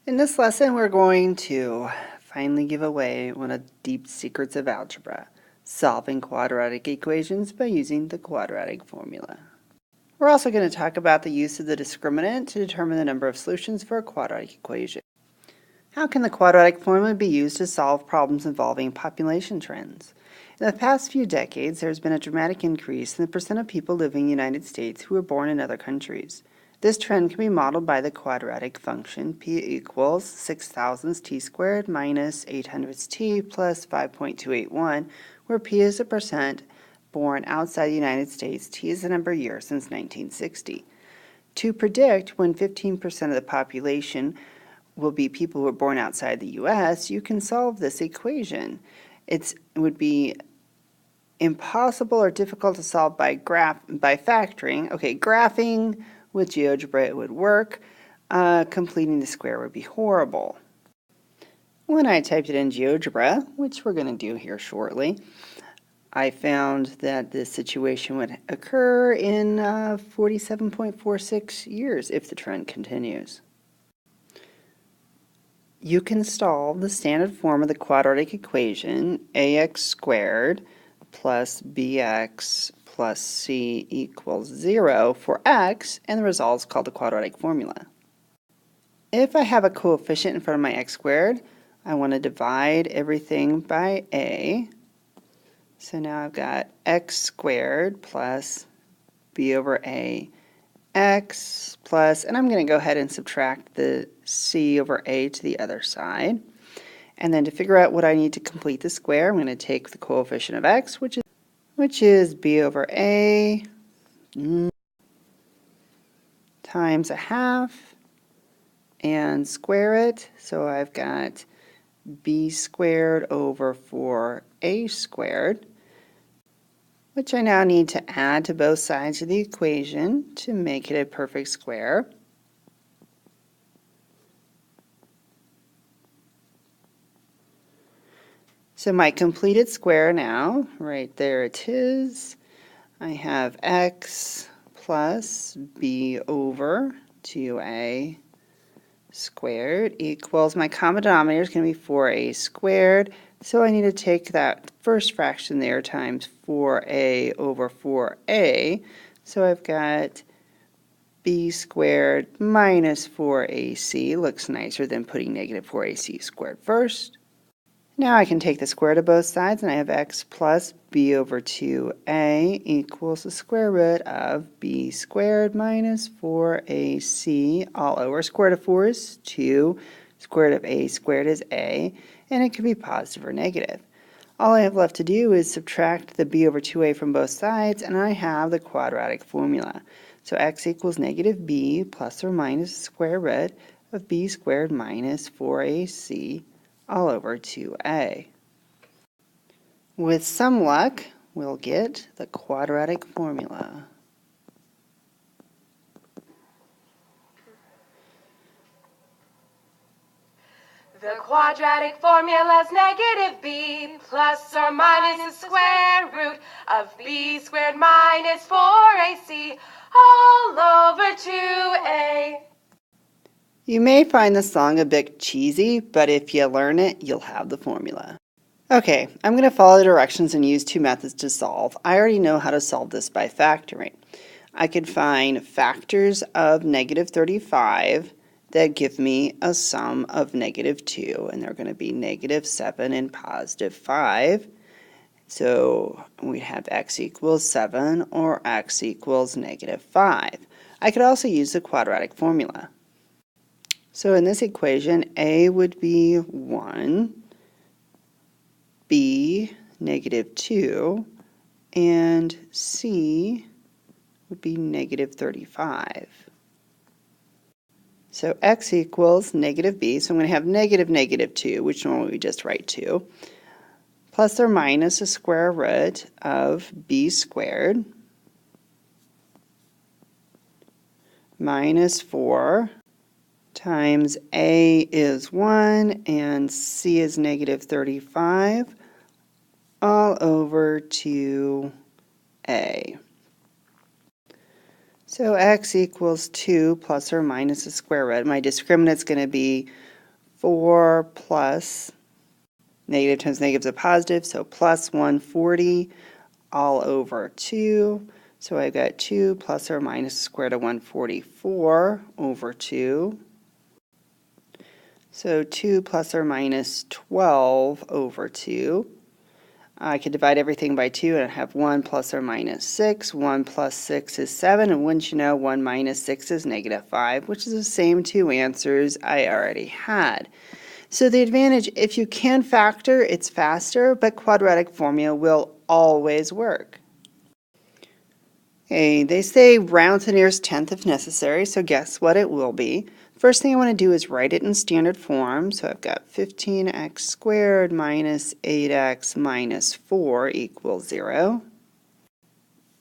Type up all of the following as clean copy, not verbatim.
In this lesson, we're going to finally give away one of the deep secrets of algebra, solving quadratic equations by using the quadratic formula. We're also going to talk about the use of the discriminant to determine the number of solutions for a quadratic equation. How can the quadratic formula be used to solve problems involving population trends? In the past few decades, there has been a dramatic increase in the percent of people living in the United States who were born in other countries. This trend can be modeled by the quadratic function p equals 6,000 t squared minus 800 t plus 5.281, where p is the percent born outside the United States, t is the number of years since 1960. To predict when 15% of the population will be people who are born outside the U.S., you can solve this equation. It would be impossible or difficult to solve by factoring. Okay, graphing with GeoGebra it would work. Completing the square would be horrible. When I typed it in GeoGebra, which we're going to do here shortly, I found that this situation would occur in 47.46 years if the trend continues. You can solve the standard form of the quadratic equation, ax squared plus bx plus c equals 0 for x, and the result is called the quadratic formula. If I have a coefficient in front of my x squared, I want to divide everything by a. So now I've got x squared plus b over a x plus, and I'm going to go ahead and subtract the c over a to the other side. And then to figure out what I need to complete the square, I'm going to take the coefficient of x, which is b over a times a half, and square it. So I've got b squared over 4a squared, which I now need to add to both sides of the equation to make it a perfect square. So my completed square now, right there it is. I have x plus b over 2a squared equals, my common denominator is going to be 4a squared. So I need to take that first fraction there times 4a over 4a. So I've got b squared minus 4ac. Looks nicer than putting negative 4ac squared first. Now I can take the square root of both sides, and I have x plus b over 2a equals the square root of b squared minus 4ac all over. Square root of 4 is 2, square root of a squared is a, and it can be positive or negative. All I have left to do is subtract the b over 2a from both sides, and I have the quadratic formula. So x equals negative b plus or minus the square root of b squared minus 4ac all over 2a. With some luck, we'll get the quadratic formula. The quadratic formula is negative b plus or minus the square root of b squared minus 4ac all over 2a. You may find the song a bit cheesy, but if you learn it, you'll have the formula. Okay, I'm going to follow the directions and use two methods to solve. I already know how to solve this by factoring. I could find factors of negative 35 that give me a sum of negative 2, and they're going to be negative 7 and positive 5. So we have x equals 7 or x equals negative 5. I could also use the quadratic formula. So in this equation, a would be 1, b negative 2, and c would be negative 35. So x equals negative b, so I'm going to have negative negative 2, which normally we just write 2, plus or minus the square root of b squared minus 4 times a is 1 and c is negative 35 all over 2a. So x equals 2 plus or minus the square root. My discriminant is going to be 4 plus negative times negative is a positive, so plus 140 all over 2. So I've got 2 plus or minus the square root of 144 over 2. So 2 plus or minus 12 over 2. I could divide everything by 2 and I have 1 plus or minus 6. 1 plus 6 is 7, and wouldn't you know, 1 minus 6 is negative 5, which is the same two answers I already had. So the advantage, if you can factor, it's faster, but quadratic formula will always work. Okay, they say round to the nearest tenth if necessary, so guess what it will be. First thing I want to do is write it in standard form. So I've got 15x squared minus 8x minus 4 equals 0.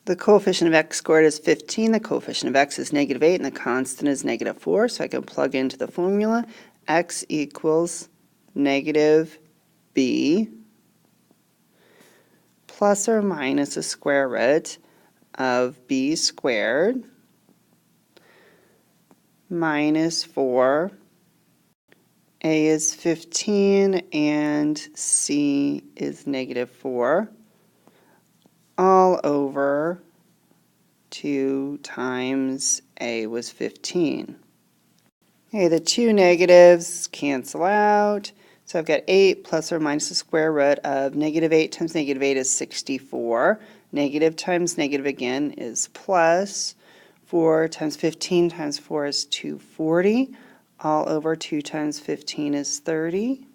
The coefficient of x squared is 15, the coefficient of x is negative 8, and the constant is negative 4. So I can plug into the formula. X equals negative b plus or minus the square root of b squared minus 4. A is 15 and C is negative 4 all over 2 times A was 15. Okay, the two negatives cancel out. So I've got 8 plus or minus the square root of negative 8 times negative 8 is 64. Negative times negative again is plus. 4 times 15 times 4 is 240. All over 2 times 15 is 30.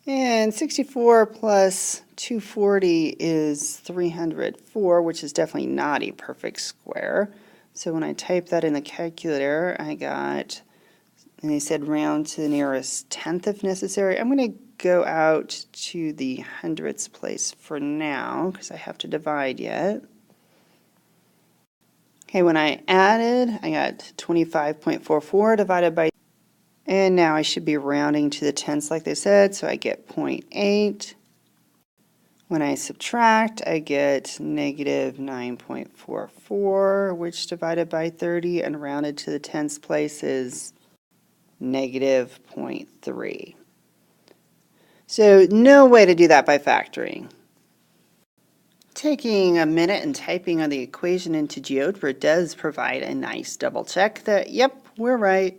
And 64 plus 240 is 304, which is definitely not a perfect square. So when I type that in the calculator, I got, and they said round to the nearest tenth if necessary. I'm going to go out to the hundredths place for now because I have to divide yet. Okay, when I added, I got 25.44 divided by, and now I should be rounding to the tenths like they said, so I get 0.8. When I subtract, I get negative 9.44, which divided by 30 and rounded to the tenths place is negative 0.3. So no way to do that by factoring. Taking a minute and typing on the equation into GeoGebra does provide a nice double check that, yep, we're right.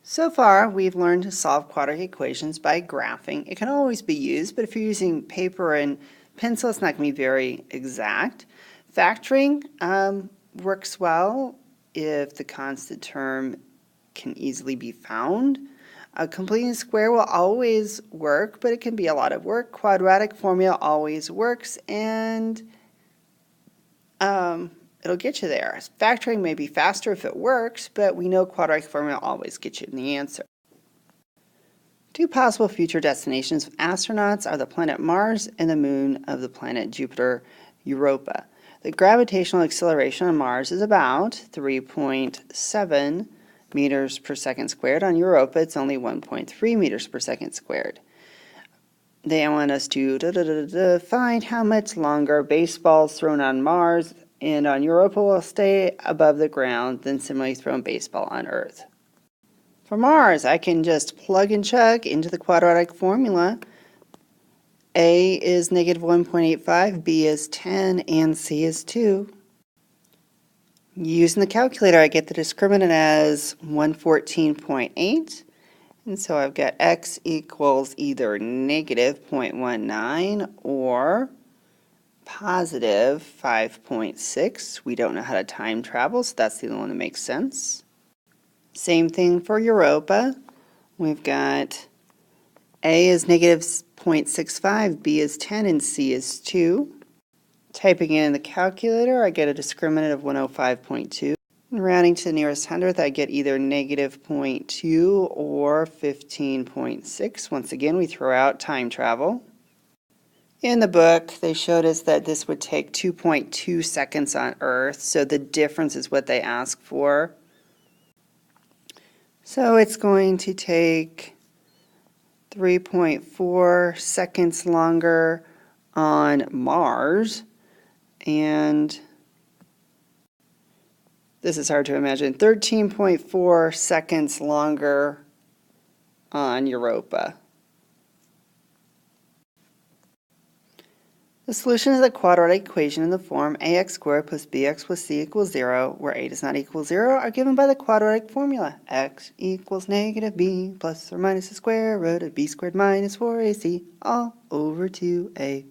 So far, we've learned to solve quadratic equations by graphing. It can always be used, but if you're using paper and pencil, it's not going to be very exact. Factoring works well if the constant term can easily be found. Completing a square will always work, but it can be a lot of work. Quadratic formula always works, and it'll get you there. Factoring may be faster if it works, but we know quadratic formula always gets you in the answer. Two possible future destinations of astronauts are the planet Mars and the moon of the planet Jupiter, Europa. The gravitational acceleration on Mars is about 3.7 meters per second squared. On Europa, it's only 1.3 meters per second squared. They want us to find how much longer baseballs thrown on Mars and on Europa will stay above the ground than similarly thrown baseball on Earth. For Mars, I can just plug and chug into the quadratic formula. A is negative 1.85, B is 10, and C is 2. Using the calculator, I get the discriminant as 114.8. And so I've got x equals either negative 0.19 or positive 5.6. We don't know how to time travel, so that's the only one that makes sense. Same thing for Europa. We've got A is negative 0.65, B is 10, and C is 2. Typing in the calculator, I get a discriminant of 105.2. And rounding to the nearest hundredth, I get either negative 0.2 or 15.6. Once again, we throw out time travel. In the book, they showed us that this would take 2.2 seconds on Earth, so the difference is what they ask for. So it's going to take 3.4 seconds longer on Mars, and this is hard to imagine, 13.4 seconds longer on Europa. The solution is a quadratic equation in the form ax squared plus bx plus c equals 0, where a does not equal 0, are given by the quadratic formula. X equals negative b plus or minus the square root of b squared minus 4ac all over 2a.